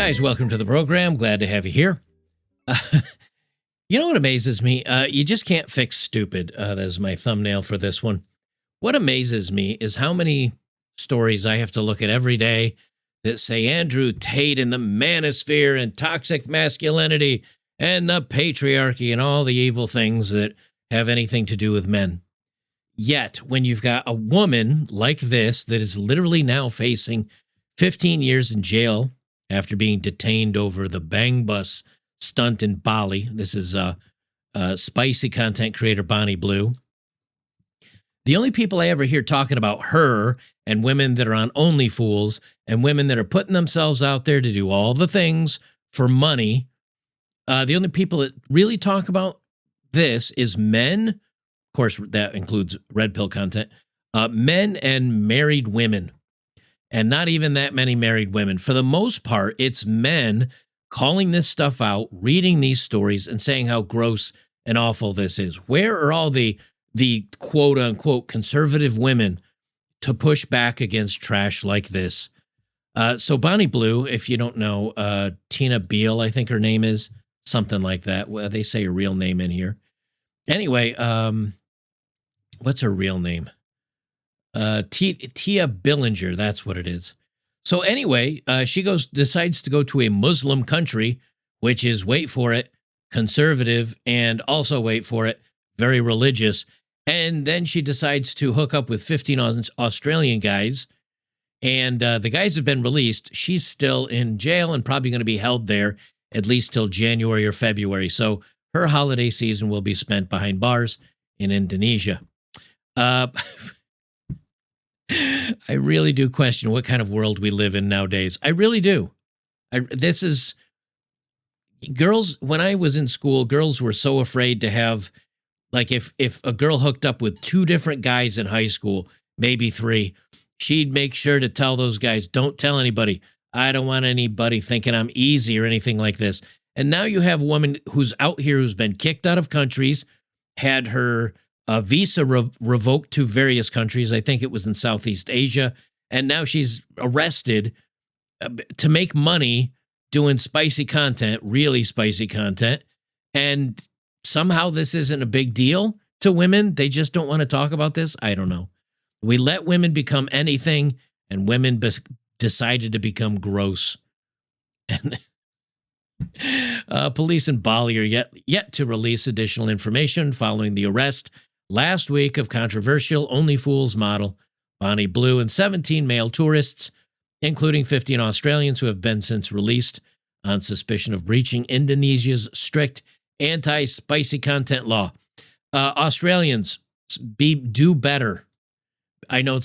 Guys, welcome to the program. Glad to have you here. You know what amazes me? You just can't fix stupid. That is my thumbnail for this one. What amazes me is how many stories I have to look at every day that say Andrew Tate and the manosphere and toxic masculinity and the patriarchy and all the evil things that have anything to do with men. Yet, when you've got a woman like this that is literally now facing 15 years in jail after being detained over the Bang Bus stunt in Bali. This is spicy content creator Bonnie Blue. The only people I ever hear talking about her and women that are on OnlyFools and women that are putting themselves out there to do all the things for money, the only people that really talk about this is men. Of course, that includes red pill content. Men and married women. And not even that many married women. For the most part, it's men calling this stuff out, reading these stories, and saying how gross and awful this is. Where are all the quote-unquote conservative women to push back against trash like this? So Bonnie Blue, if you don't know, Tina Beale, I think her name is, something like that. Well, they say her real name in here. Anyway, what's her real name? Tia Billinger, that's what it is. So anyway, she decides to go to a Muslim country, which is, wait for it, conservative, and also, wait for it, very religious. And then she decides to hook up with 15 Australian guys. And the guys have been released. She's still in jail and probably going to be held there at least till January or February. So her holiday season will be spent behind bars in Indonesia. I really do question what kind of world we live in nowadays. I really do. Girls, when I was in school, girls were so afraid to have, like, if a girl hooked up with two different guys in high school, maybe three, she'd make sure to tell those guys, don't tell anybody. I don't want anybody thinking I'm easy or anything like this. And now you have a woman who's out here who's been kicked out of countries, had her visa revoked to various countries. I think it was in Southeast Asia. And now she's arrested to make money doing spicy content, really spicy content. And somehow this isn't a big deal to women. They just don't want to talk about this. I don't know. We let women become anything, and women decided to become gross. And police in Bali are yet to release additional information following the arrest last week of controversial OnlyFools model Bonnie Blue and 17 male tourists, including 15 Australians who have been since released on suspicion of breaching Indonesia's strict anti-spicy content law. Australians, do better. I know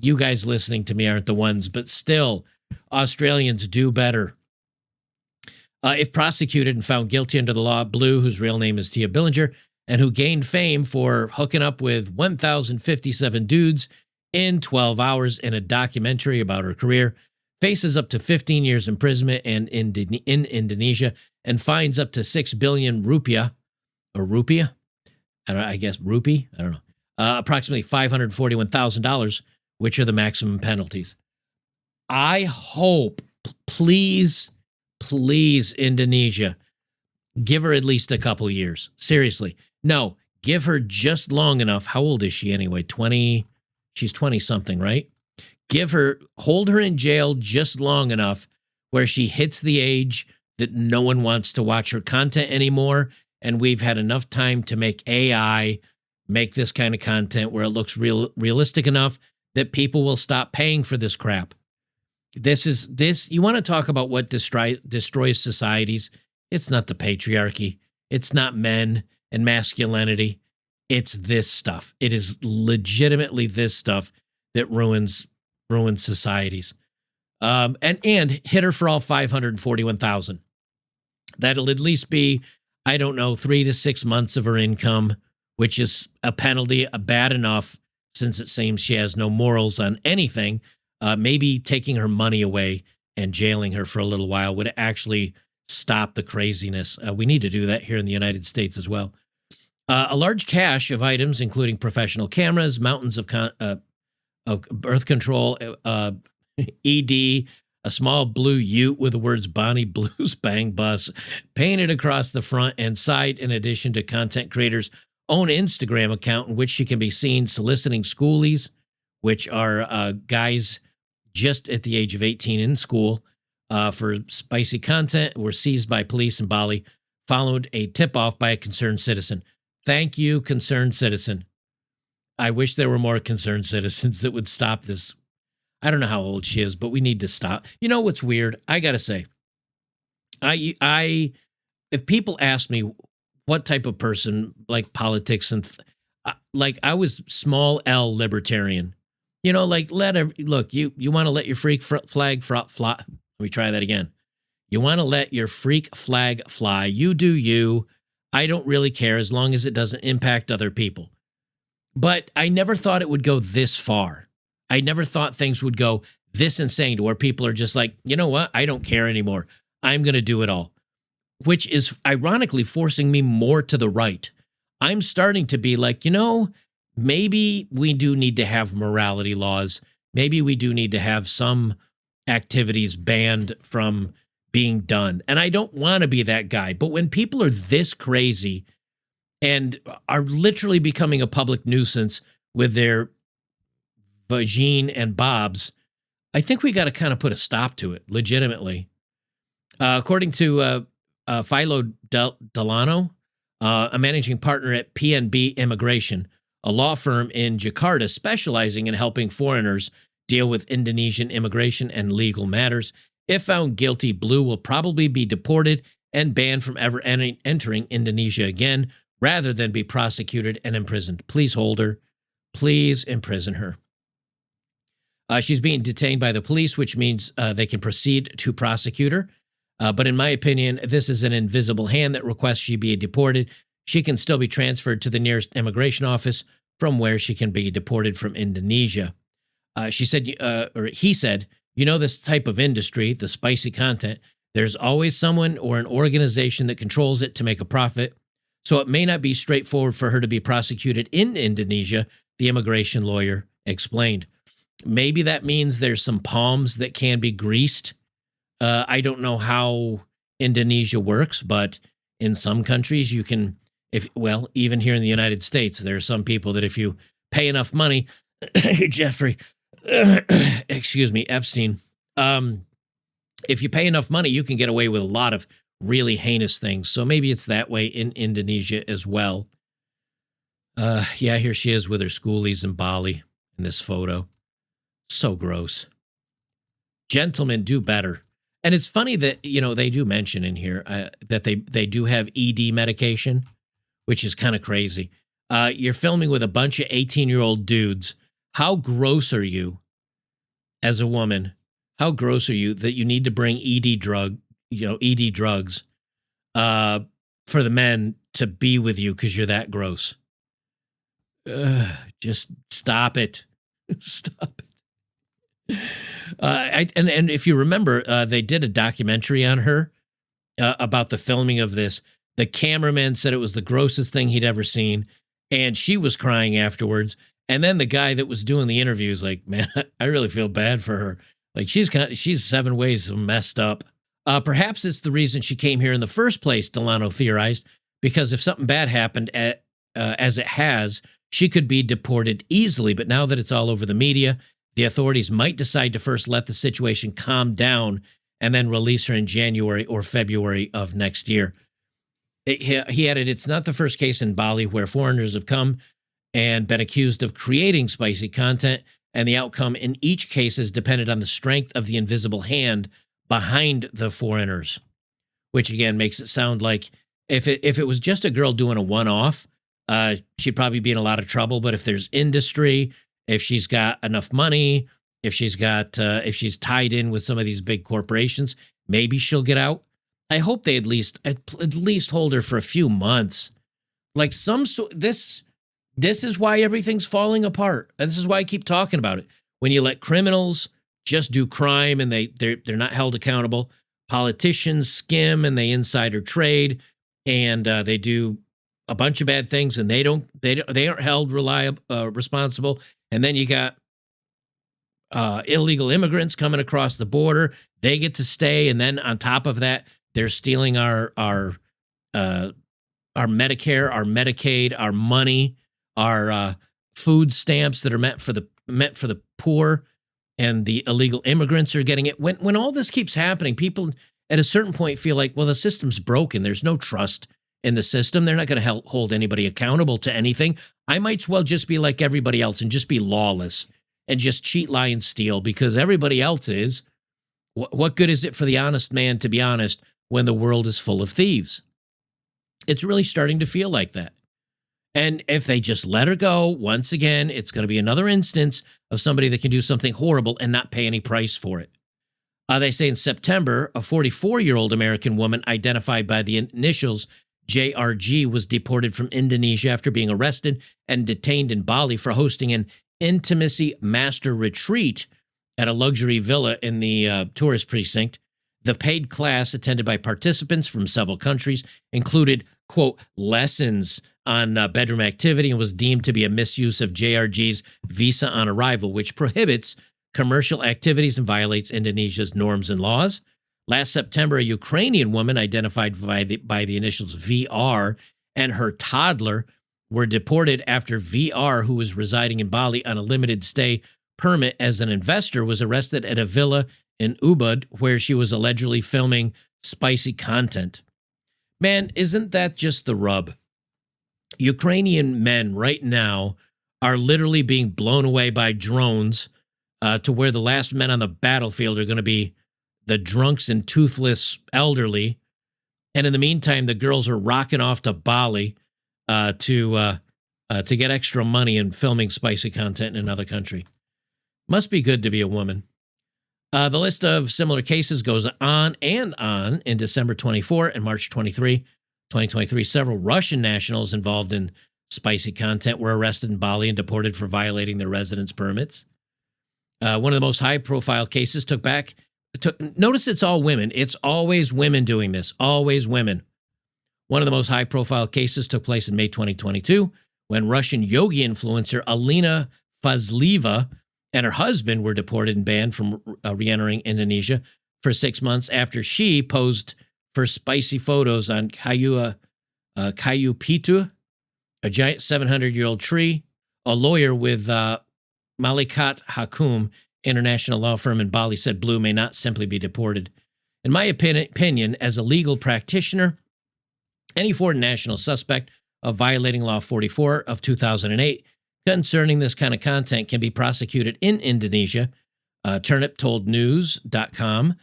you guys listening to me aren't the ones, but still, Australians, do better. If prosecuted and found guilty under the law, Blue, whose real name is Tia Billinger, and who gained fame for hooking up with 1,057 dudes in 12 hours in a documentary about her career, faces up to 15 years imprisonment in Indonesia and fines up to 6 billion rupiah, or rupiah? I guess rupee? I don't know. Approximately $541,000, which are the maximum penalties. I hope, please, Indonesia, give her at least a couple years. Seriously. No, give her just long enough. How old is she anyway? 20? She's 20-something, right? Hold her in jail just long enough where she hits the age that no one wants to watch her content anymore, and we've had enough time to make AI make this kind of content where it looks realistic enough that people will stop paying for this crap. You want to talk about what destroys societies? It's not the patriarchy. It's not men and masculinity. It's this stuff. It is legitimately this stuff that ruins societies. And hit her for all 541,000. That'll at least be, I don't know, 3 to 6 months of her income, which is a penalty bad enough since it seems she has no morals on anything. Maybe taking her money away and jailing her for a little while would actually stop the craziness. We need to do that here in the United States as well. A large cache of items, including professional cameras, mountains of birth control, ED, A small blue ute with the words Bonnie Blues Bang Bus painted across the front and side, in addition to content creators' own Instagram account in which she can be seen soliciting schoolies, which are guys just at the age of 18 in school, for spicy content, were seized by police in Bali, followed a tip-off by a concerned citizen. Thank you, concerned citizen. I wish there were more concerned citizens that would stop this. I don't know how old she is, but we need to stop. You know what's weird? I gotta say, if people ask me what type of person, like politics and like, I was small L libertarian. You know, like, look, you want to let your freak flag fly. Let me try that again. You want to let your freak flag fly. You do you. I don't really care as long as it doesn't impact other people. But I never thought it would go this far. I never thought things would go this insane to where people are just like, you know what? I don't care anymore. I'm going to do it all, which is ironically forcing me more to the right. I'm starting to be like, you know, maybe we do need to have morality laws. Maybe we do need to have some activities banned from being done. And I don't want to be that guy. But when people are this crazy and are literally becoming a public nuisance with their vagine and bobs, I think we got to kind of put a stop to it, legitimately. According to Philo Delano, a managing partner at PNB Immigration, a law firm in Jakarta specializing in helping foreigners deal with Indonesian immigration and legal matters. If found guilty, Blue will probably be deported and banned from ever entering Indonesia again, rather than be prosecuted and imprisoned. Please hold her. Please imprison her. She's being detained by the police, which means they can proceed to prosecute her. But in my opinion, this is an invisible hand that requests she be deported. She can still be transferred to the nearest immigration office from where she can be deported from Indonesia. She said, or he said, you know, this type of industry, the spicy content, there's always someone or an organization that controls it to make a profit. So it may not be straightforward for her to be prosecuted in Indonesia, the immigration lawyer explained. Maybe that means there's some palms that can be greased. I don't know how Indonesia works, but in some countries you can, even here in the United States, there are some people that if you pay enough money, Jeffrey, excuse me, Epstein, if you pay enough money, you can get away with a lot of really heinous things. So maybe it's that way in Indonesia as well. Yeah, here she is with her schoolies in Bali in this photo. So gross. Gentlemen, do better. And it's funny that, you know, they do mention in here that they do have ED medication, which is kind of crazy. You're filming with a bunch of 18-year-old dudes. How gross are you as a woman? How gross are you that you need to bring ED drugs for the men to be with you because you're that gross? Just stop it. Stop it. And if you remember, they did a documentary on her about the filming of this. The cameraman said it was the grossest thing he'd ever seen, and she was crying afterwards. And then the guy that was doing the interview was like, "Man, I really feel bad for her. Like she's 7 ways messed up." Perhaps it's the reason she came here in the first place, Delano theorized, because if something bad happened, as it has, she could be deported easily. But now that it's all over the media, the authorities might decide to first let the situation calm down and then release her in January or February of next year. He added, it's not the first case in Bali where foreigners have come and been accused of creating spicy content, and the outcome in each case has depended on the strength of the invisible hand behind the foreigners, which again makes it sound like if it was just a girl doing a one-off, she'd probably be in a lot of trouble. But if there's industry, if she's got enough money, if she's tied in with some of these big corporations, maybe she'll get out. I hope they at least hold her for a few months. Like this is why everything's falling apart. This is why I keep talking about it. When you let criminals just do crime and they're not held accountable, politicians skim and they insider trade, and they do a bunch of bad things, and they aren't held responsible. And then you got illegal immigrants coming across the border. They get to stay, and then on top of that, they're stealing our Medicare, our Medicaid, our money, our food stamps that are meant for the poor, and the illegal immigrants are getting it. When all this keeps happening, people at a certain point feel like, well, the system's broken. There's no trust in the system. They're not going to hold anybody accountable to anything. I might as well just be like everybody else and just be lawless and just cheat, lie, and steal because everybody else is. What good is it for the honest man to be honest when the world is full of thieves? It's really starting to feel like that. And if they just let her go, once again, it's going to be another instance of somebody that can do something horrible and not pay any price for it. They say in September, a 44-year-old American woman identified by the initials JRG was deported from Indonesia after being arrested and detained in Bali for hosting an intimacy master retreat at a luxury villa in the tourist precinct. The paid class attended by participants from several countries included, quote, lessons on bedroom activity and was deemed to be a misuse of JRG's visa on arrival, which prohibits commercial activities and violates Indonesia's norms and laws. Last September, a Ukrainian woman identified by the initials VR and her toddler were deported after VR, who was residing in Bali on a limited stay permit as an investor, was arrested at a villa in Ubud where she was allegedly filming spicy content. Man, isn't that just the rub? Ukrainian men right now are literally being blown away by drones to where the last men on the battlefield are going to be the drunks and toothless elderly. And in the meantime, the girls are rocking off to Bali to get extra money and filming spicy content in another country. Must be good to be a woman. The list of similar cases goes on and on. In December 24 and March 2023, several Russian nationals involved in spicy content were arrested in Bali and deported for violating their residence permits. One of the most high-profile cases notice it's all women. It's always women doing this, always women. One of the most high-profile cases took place in May 2022 when Russian yogi influencer Alina Fazlieva and her husband were deported and banned from re-entering Indonesia for 6 months after she posed for spicy photos on Kayu Pitu, a giant 700-year-old tree. A lawyer with Malikat Hakum international law firm in Bali said Blue may not simply be deported. In my opinion, as a legal practitioner, any foreign national suspect of violating Law 44 of 2008 concerning this kind of content can be prosecuted in Indonesia. Turnip told news.com.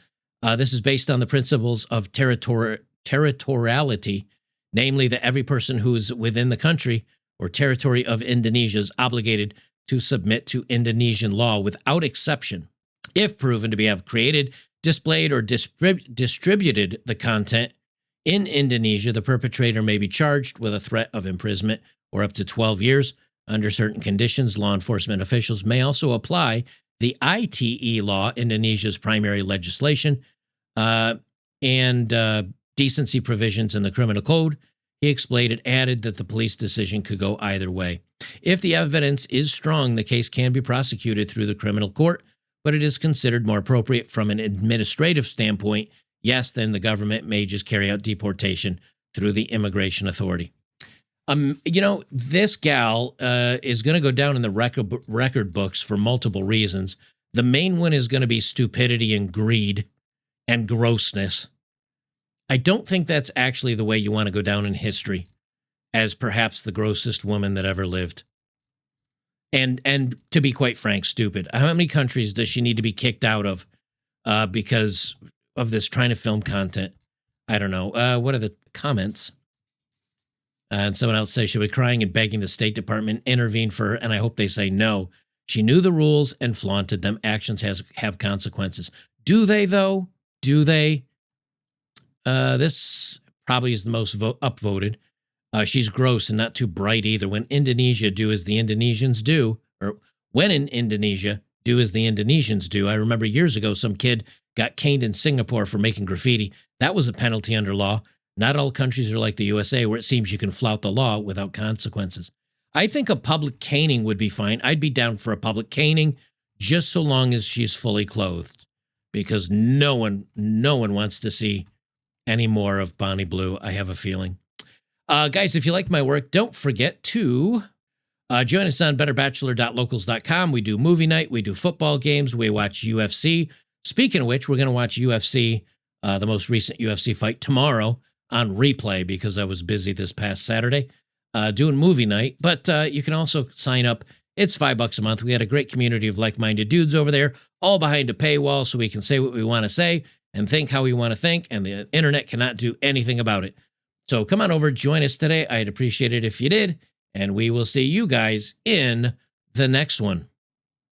This is based on the principles of territoriality, namely that every person who is within the country or territory of Indonesia is obligated to submit to Indonesian law without exception. If proven to have created, displayed, or distributed the content in Indonesia, the perpetrator may be charged with a threat of imprisonment or up to 12 years. Under certain conditions, law enforcement officials may also apply the ITE law, Indonesia's primary legislation, and decency provisions in the criminal code. He explained and added that the police decision could go either way. If the evidence is strong, the case can be prosecuted through the criminal court, but it is considered more appropriate from an administrative standpoint. Yes, then the government may just carry out deportation through the immigration authority. This gal is going to go down in the record books for multiple reasons. The main one is going to be stupidity and greed and grossness. I don't think that's actually the way you want to go down in history as perhaps the grossest woman that ever lived. And to be quite frank, stupid. How many countries does she need to be kicked out of because of this trying to film content? I don't know. What are the comments? And someone else says she'll be crying and begging the State Department intervene for her, and I hope they say no. She knew the rules and flaunted them. Actions have consequences. Do they, though? Do they? This probably is the most upvoted. She's gross and not too bright either. When Indonesia do as the Indonesians do, or when in Indonesia do as the Indonesians do. I remember years ago some kid got caned in Singapore for making graffiti. That was a penalty under law. Not all countries are like the USA where it seems you can flout the law without consequences. I think a public caning would be fine. I'd be down for a public caning just so long as she's fully clothed, because no one wants to see any more of Bonnie Blue, I have a feeling. Guys, if you like my work, don't forget to join us on betterbachelor.locals.com. We do movie night, we do football games, we watch UFC. Speaking of which, we're going to watch UFC, the most recent UFC fight tomorrow on replay because I was busy this past Saturday doing movie night. But you can also sign up. It's $5 a month. We had a great community of like-minded dudes over there, all behind a paywall so we can say what we want to say and think how we want to think, and the internet cannot do anything about it. So come on over, join us today. I'd appreciate it if you did, and we will see you guys in the next one.